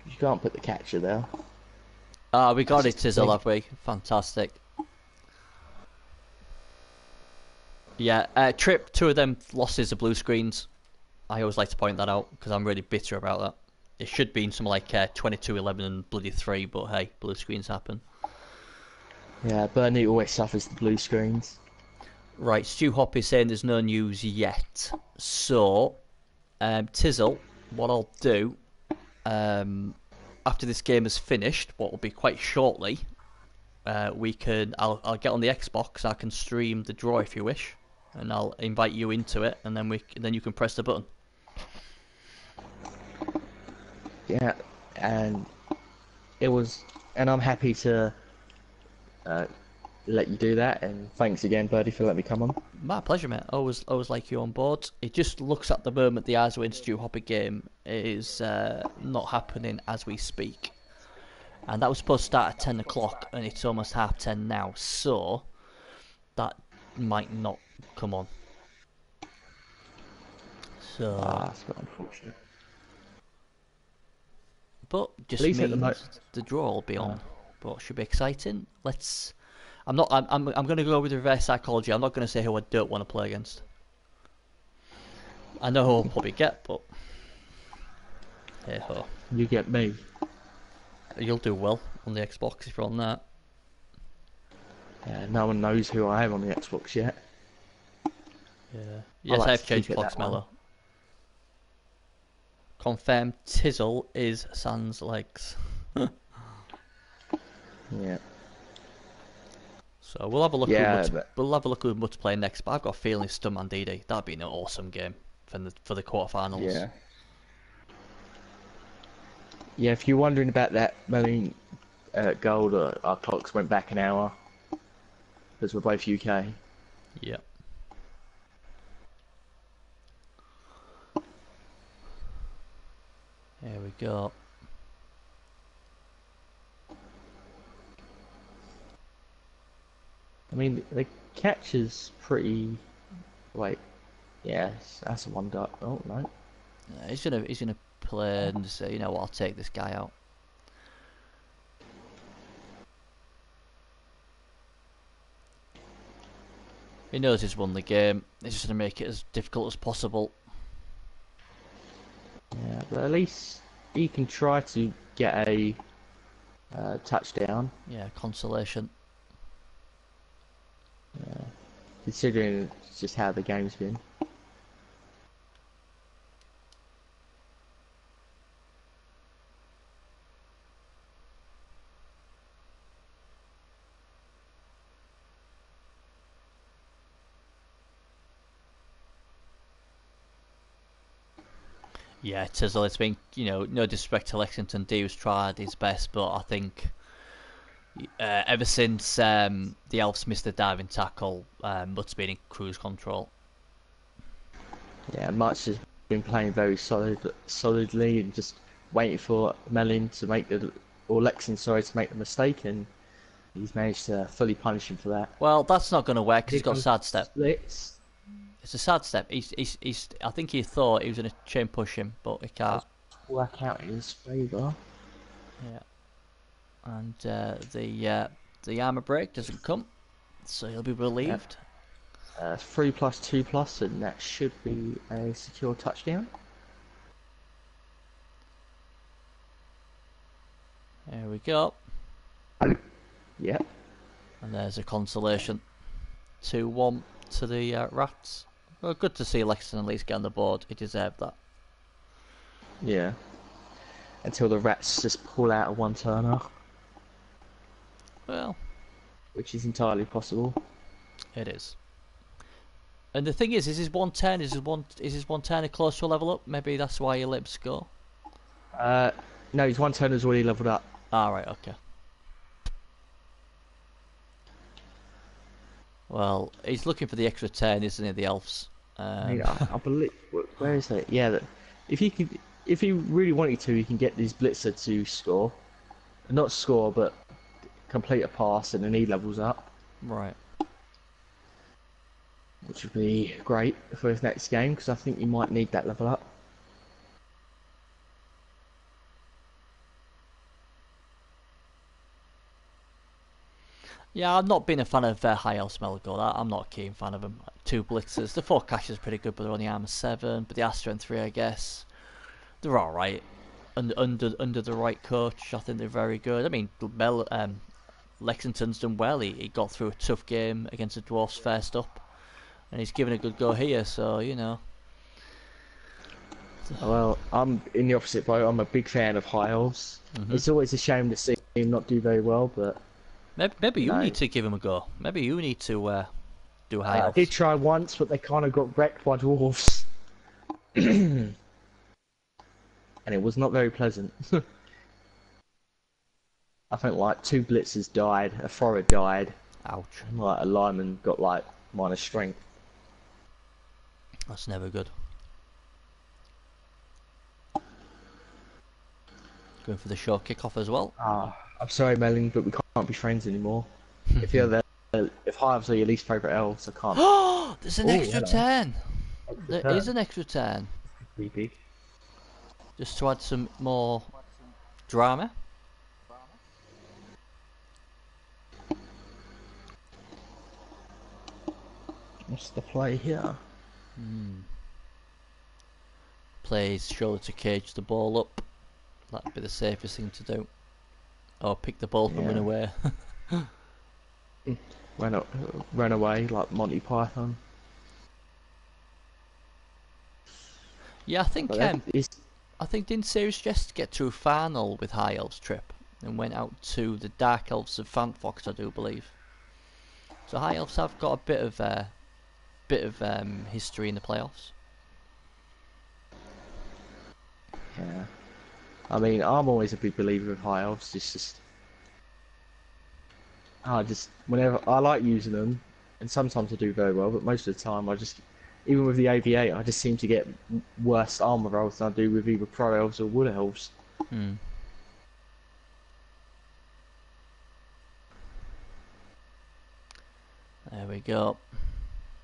S1: You can't put the catcher there.
S2: Ah, we got
S1: That's
S2: it,
S1: just
S2: Tizzle, have we? Fantastic. Yeah, Trip, 2 of them losses are blue screens. I always like to point that out because I'm really bitter about that. It should be in something like 22-11 and bloody 3, but hey, blue screens happen.
S1: Yeah, Bernie always suffers the blue screens.
S2: Right, Stu Hop is saying there's no news yet. So, Tizzle, what I'll do, after this game is finished, what will be quite shortly, I'll get on the Xbox, I can stream the draw if you wish, and I'll invite you into it, and then you can press the button.
S1: Yeah, and I'm happy to let you do that, and thanks again, Birdie, for letting me come on.
S2: My pleasure, mate. Always like you on board. It just looks at the moment the Arswin Stu Hoppy game is not happening as we speak. And that was supposed to start at 10 o'clock, and it's almost 10:30 now, so that might not come on. So,
S1: That's a bit unfortunate.
S2: but just
S1: At least at
S2: means the draw will be on. But it should be exciting. I'm going to go with reverse psychology. I'm not going to say who I don't want to play against. I know who I'll probably get, but hey ho.
S1: You get me.
S2: You'll do well on the Xbox if you're on that.
S1: Yeah, no one knows who I am on the Xbox yet.
S2: Yeah. Yes,
S1: like
S2: I have
S1: to
S2: changed
S1: keep it
S2: Fox
S1: that way.
S2: Mellow. Confirmed Tizzle is Sans legs.
S1: Yeah.
S2: So we'll have a look.
S1: Yeah,
S2: We'll have a look at what's playing next. But I've got a feeling it's Stuntman DD. That'd be an awesome game for the quarterfinals.
S1: Yeah. Yeah, if you're wondering about that, Melanie Gold, our clocks went back an hour because we're both UK.
S2: Yep. Here we go.
S1: I mean, the catch is pretty. Wait, yeah, that's a one dot. Oh no.
S2: He's gonna play and say, you know what, I'll take this guy out. He knows he's won the game. He's just gonna make it as difficult as possible.
S1: Yeah, but at least he can try to get a touchdown.
S2: Yeah, consolation.
S1: Yeah. Considering just how the game's been.
S2: Yeah, Tizzle, it's been, no disrespect to Lexington, D has tried his best, but I think ever since the Elves missed the diving tackle, Mutt's been in cruise control.
S1: Yeah, Much has been playing very solidly and just waiting for Melin to make or Lexington, sorry, to make the mistake, and he's managed to fully punish him for that.
S2: Well, that's not going to work because he's got a sad step.
S1: Splits.
S2: It's a sad step. He's. I think he thought he was going to chain push him, but he can't.
S1: Work out in his favour.
S2: Yeah. And the armor break doesn't come, so he'll be relieved.
S1: 3+2+, and that should be a secure touchdown.
S2: There we go.
S1: Yep.
S2: And there's a consolation. 2-1 to the Rats. Well, good to see Lexington at least get on the board. He deserved that.
S1: Yeah. Until the Rats just pull out a one-turner.
S2: Well,
S1: which is entirely possible.
S2: It is. And the thing is his 110? Is his 110 close to a level up? Maybe that's why your lips go.
S1: No, his one-turner's already leveled up.
S2: Ah, right, okay. Well, he's looking for the extra 10, isn't he, the Elves?
S1: I believe. Where is it? Yeah, if he really wanted to, he can get this blitzer to score. Not score, but complete a pass and then he levels up,
S2: Right.
S1: which would be great for his next game because I think you might need that level up.
S2: Yeah, I've not been a fan of High Elf Smelgor. I'm not a keen fan of them. 2 blitzers. The 4 cash is pretty good, but they're only armor 7. But the Astra and 3, I guess, they're all right. And under the right coach, I think they're very good. I mean, Lexington's done well. He got through a tough game against the Dwarfs first up, and he's given a good go here. So you know.
S1: Well, I'm in the opposite boat. I'm a big fan of High Elves. It's always a shame to see him not do very well, but
S2: maybe you need to give him a go. Maybe you need to do High Elves.
S1: I did try once, but they kind of got wrecked by Dwarfs. And it was not very pleasant. I think like 2 blitzers died, a thrower died,
S2: Ouch.
S1: and like a lineman got like minus strength.
S2: That's never good. Going for the short kickoff as well.
S1: I'm sorry, Melling, but we can't be friends anymore. If Hives are your least favourite elves, I can't.
S2: Oh, there's an extra
S1: hello.
S2: turn. There is an extra turn.
S1: Pretty big.
S2: Just to add some more drama.
S1: What's the play here?
S2: Plays shoulder to cage the ball up. That'd be the safest thing to do. Or pick the ball up and run away.
S1: Run away like Monty Python.
S2: Yeah, I think didn't Serious just get to a final with High Elves trip and went out to the Dark Elves of Fantfox, I do believe. So High Elves have got a bit of history in the playoffs.
S1: Yeah. I mean, I'm always a big believer of High Elves. Whenever I like using them, and sometimes I do very well, but most of the time even with the AVA, I just seem to get worse armor rolls than I do with either Pro Elves or Wood Elves.
S2: There we go.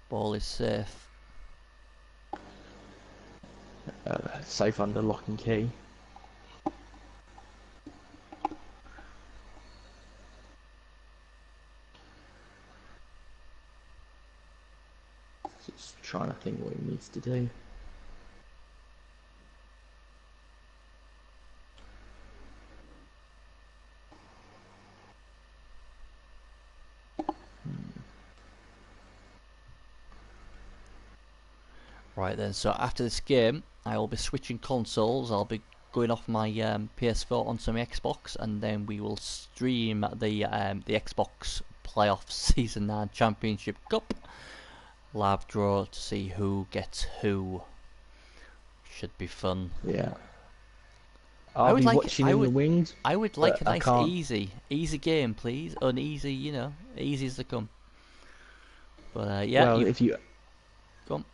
S2: Ball is safe.
S1: Safe under lock and key. Just trying to think what he needs to do.
S2: Right then, so after this game, I will be switching consoles. I'll be going off my PS4 onto my Xbox, and then we will stream the Xbox Playoff Season 9 Championship Cup live draw to see who gets who. Should be fun.
S1: Yeah. I'll be watching in the wings.
S2: I would like a nice easy game, please. Uneasy, easy as they come. But yeah.
S1: Well, if you
S2: go on.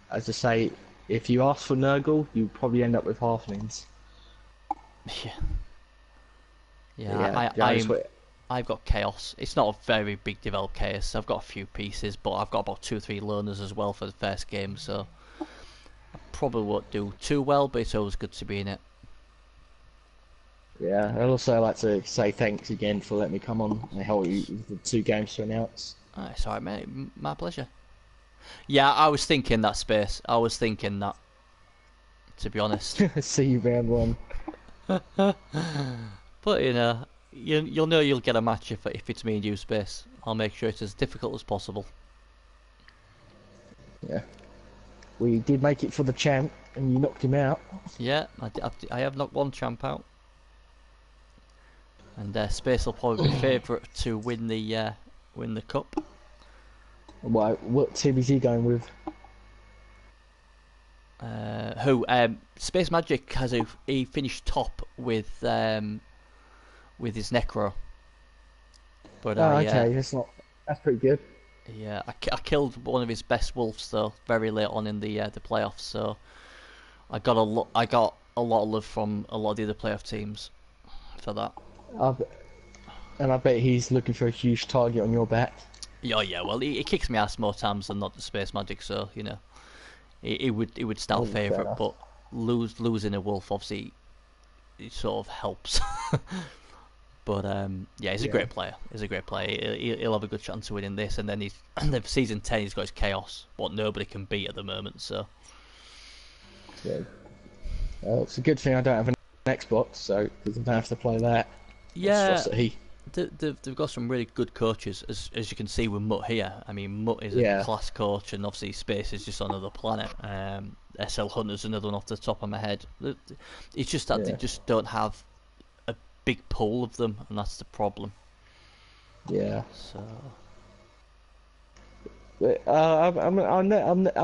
S1: As I say, if you ask for Nurgle, you probably end up with halflings.
S2: Yeah. I've got chaos. It's not a very big developed chaos. I've got a few pieces, but I've got about 2 or 3 learners as well for the first game, so I probably won't do too well, but it's always good to be in it.
S1: Yeah, I'd also like to say thanks again for letting me come on and help you with the 2 games to announce.
S2: It's alright, mate. My pleasure. Yeah, I was thinking that, Space. I was thinking that, to be honest.
S1: See you round 1.
S2: But you'll know you'll get a match if it's me and you, Space. I'll make sure it's as difficult as possible.
S1: Yeah. We did make it for the champ, and you knocked him out.
S2: Yeah, I have knocked one champ out. And Space will probably be favourite to win the cup.
S1: What team is he going with?
S2: Space Magic he finished top with his Necro. But
S1: okay, that's pretty good.
S2: Yeah, I killed one of his best wolves though very late on in the playoffs, so I got a lot of love from a lot of the other playoff teams for that.
S1: And I bet he's looking for a huge target on your back.
S2: Oh yeah, well he kicks me ass more times than not the Space Magic, so you know he would start
S1: Oh, fair
S2: favourite,
S1: enough.
S2: but losing a wolf obviously it sort of helps. But yeah, he's a
S1: Yeah.
S2: great player. He's a great player. He'll have a good chance of winning this, and then he's and then season 10 he's got his chaos, what nobody can beat at the moment. So
S1: Yeah. It's a good thing I don't have an Xbox, so because I don't have to play that
S2: yeah,
S1: monstrosity.
S2: they've got some really good coaches, as you can see with Mutt here. I mean, Mutt is a
S1: Yeah.
S2: class coach, and obviously Space is just on another planet. SL Hunter's another one off the top of my head. It's just that they
S1: Yeah.
S2: just don't have a big pool of them, and that's the problem.
S1: Yeah.
S2: So
S1: But, I've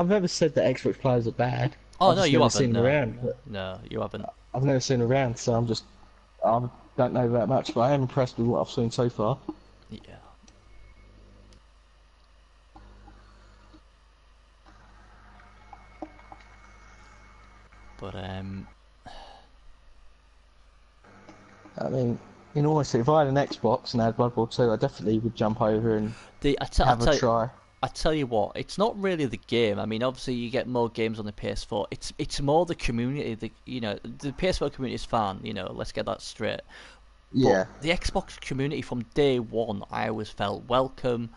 S1: never said that Xbox players are bad.
S2: oh
S1: I've
S2: no,
S1: just
S2: you
S1: never
S2: haven't.
S1: seen them
S2: No,
S1: around.
S2: no,
S1: But
S2: no, you haven't.
S1: I've never seen them around, so I don't know that much. But I am impressed with what I've seen so far.
S2: Yeah. But
S1: I mean, in all honesty, if I had an Xbox and I had Blood Bowl 2, I definitely would jump over and
S2: the
S1: have a try.
S2: I tell you what, it's not really the game. I mean, obviously you get more games on the PS4. It's more the community. The PS4 community is fun. Let's get that straight. But
S1: Yeah.
S2: the Xbox community from day one, I always felt welcome.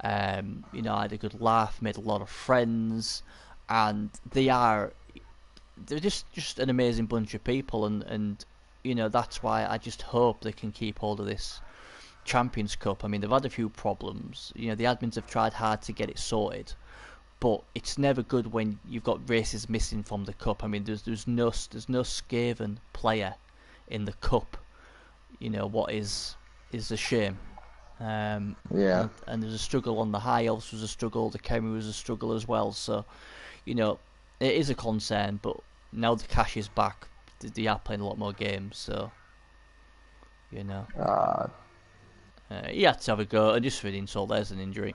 S2: I had a good laugh, made a lot of friends, and they're just an amazing bunch of people, and that's why I just hope they can keep hold of this Champions Cup. I mean, they've had a few problems. The admins have tried hard to get it sorted, but it's never good when you've got races missing from the cup. I mean, there's no Skaven player in the cup. What is a shame.
S1: Yeah.
S2: And there's a struggle on the High Elves was a struggle, the Kemi was a struggle as well. So, it is a concern. But now the cash is back, they are playing a lot more games. So, you know.
S1: Uh,
S2: He had to have a go, and just for the insult, there's an injury.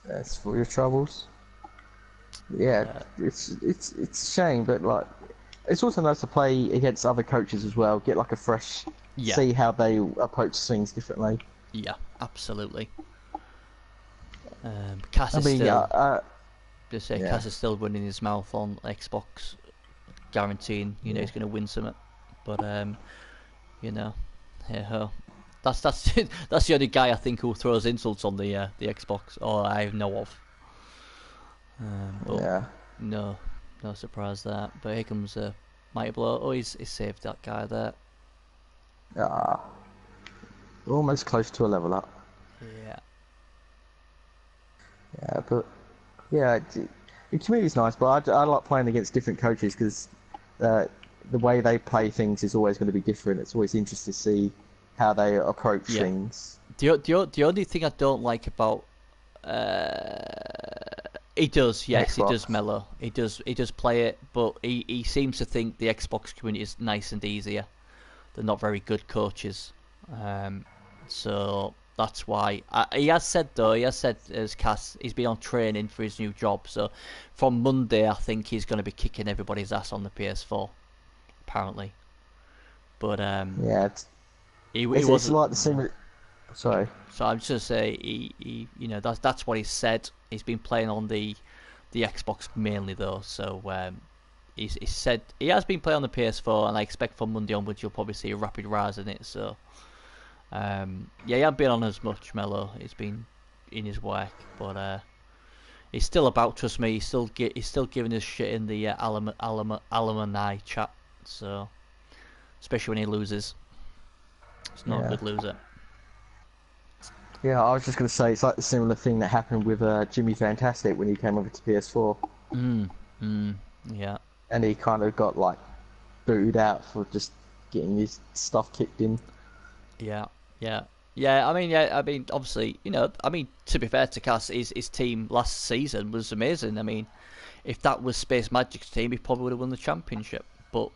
S1: it's for your troubles. Yeah,
S2: Uh,
S1: it's a shame, but like, it's also nice to play against other coaches as well. Get like a fresh,
S2: yeah,
S1: see how they approach things differently.
S2: yeah, absolutely. Cass
S1: I
S2: is
S1: mean,
S2: still,
S1: yeah,
S2: Cass is still running his mouth on Xbox, guaranteeing
S1: yeah.
S2: he's going to win something. But you know, hey ho. That's that's the only guy I think who throws insults on the Xbox, or I know of. But
S1: Yeah.
S2: no, no surprise there. But here comes Mighty Blow. Oh, he's saved that guy there.
S1: Ah, we're almost close to a level up.
S2: Yeah.
S1: Yeah, but yeah, the community's nice, but I like playing against different coaches because the way they play things is always going to be different. It's always interesting to see how they approach
S2: Yeah.
S1: things.
S2: The only thing I don't like about he does, yes, he does
S1: Xbox.
S2: mellow. He does play it, but he seems to think the Xbox community is nice and easier. They're not very good coaches. So that's why he has said as Cass, he's been on training for his new job. So from Monday, I think he's going to be kicking everybody's ass on the PS4, apparently. But
S1: Yeah,
S2: he
S1: it's
S2: wasn't.
S1: like the same. Sorry.
S2: So I'm just gonna say he that's what he said. He's been playing on the Xbox mainly though. So he said he has been playing on the PS4, and I expect from Monday onwards you'll probably see a rapid rise in it. So yeah, he hasn't been on as much mellow. He's been in his work, but he's still about. Trust me, he's still giving us shit in the alumni chat. So especially when he loses, it's not a
S1: Yeah.
S2: good loser.
S1: Yeah, I was just going to say it's like the similar thing that happened with Jimmy Fantastic when he came over to PS4,
S2: Yeah. Mm,
S1: and he kind of got like booted out for just getting his stuff kicked in.
S2: Yeah, yeah, yeah. I mean, obviously, to be fair to Cass, his team last season was amazing. I mean, if that was Space Magic's team, he probably would have won the championship. But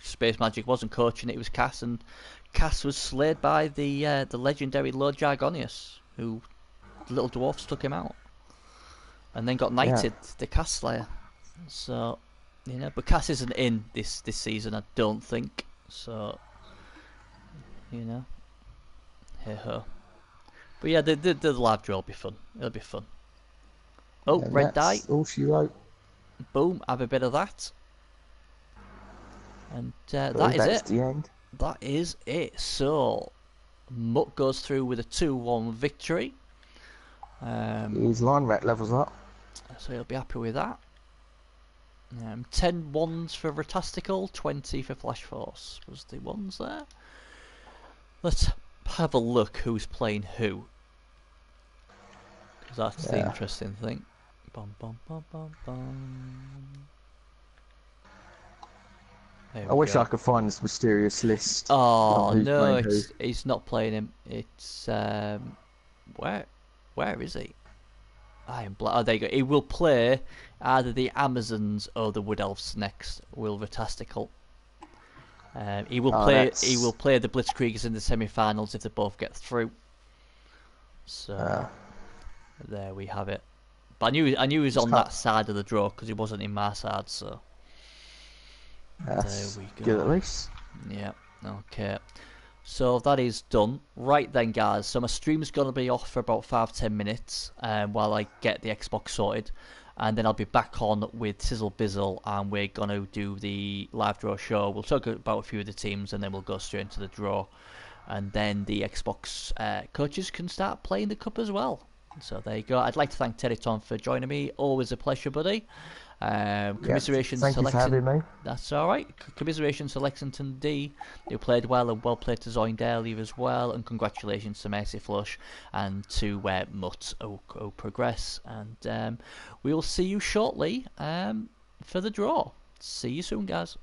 S2: Space Magic wasn't coaching it; it was Cass, and Cass was slayed by the legendary Lord Jargonius, who the little dwarfs took him out, and then got
S1: Yeah.
S2: knighted, the Cass Slayer. So, but Cass isn't in this season, I don't think. So you know. Hey ho. But yeah, the live draw will be fun. It'll be fun. Oh,
S1: And
S2: red die.
S1: that's all she wrote.
S2: Boom, have a bit of that. And that is
S1: That's
S2: it.
S1: the end.
S2: That is it. So, Mutt goes through with a 2-1 victory.
S1: His line rat levels up.
S2: So he'll be happy with that. 10 ones for Ratasticle, 20 for Flash Force. Was the ones there? Let's have a look who's playing who. Because that's the interesting thing. Bum, bum, bum, bum, bum.
S1: I wish I could find this mysterious list.
S2: Oh
S1: who's
S2: no,
S1: playing
S2: he's not playing him. It's where is he? I am oh, there you go. He will play either the Amazons or the Wood Elves next. Will Ratasticle. He will play. He will play the Blitzkriegers in the semi-finals if they both get through. So there we have it. But I knew he was on that side of the draw because he wasn't in my side. So there we go.
S1: Good at least.
S2: Yeah. Okay. So that is done. Right then, guys. So my stream's going to be off for about 5-10 minutes while I get the Xbox sorted. And then I'll be back on with Sizzle Bizzle and we're going to do the live draw show. We'll talk about a few of the teams and then we'll go straight into the draw. And then the Xbox coaches can start playing the cup as well. So there you go. I'd like to thank Terryton for joining me. Always a pleasure, buddy. Commiserations
S1: thank
S2: to
S1: you for having me.
S2: That's alright. Commiserations to Lexington D, who played well, and well played to Zoin earlier as well. And congratulations to Mercy Flush and to Mutt who progress. And we will see you shortly for the draw. See you soon, guys.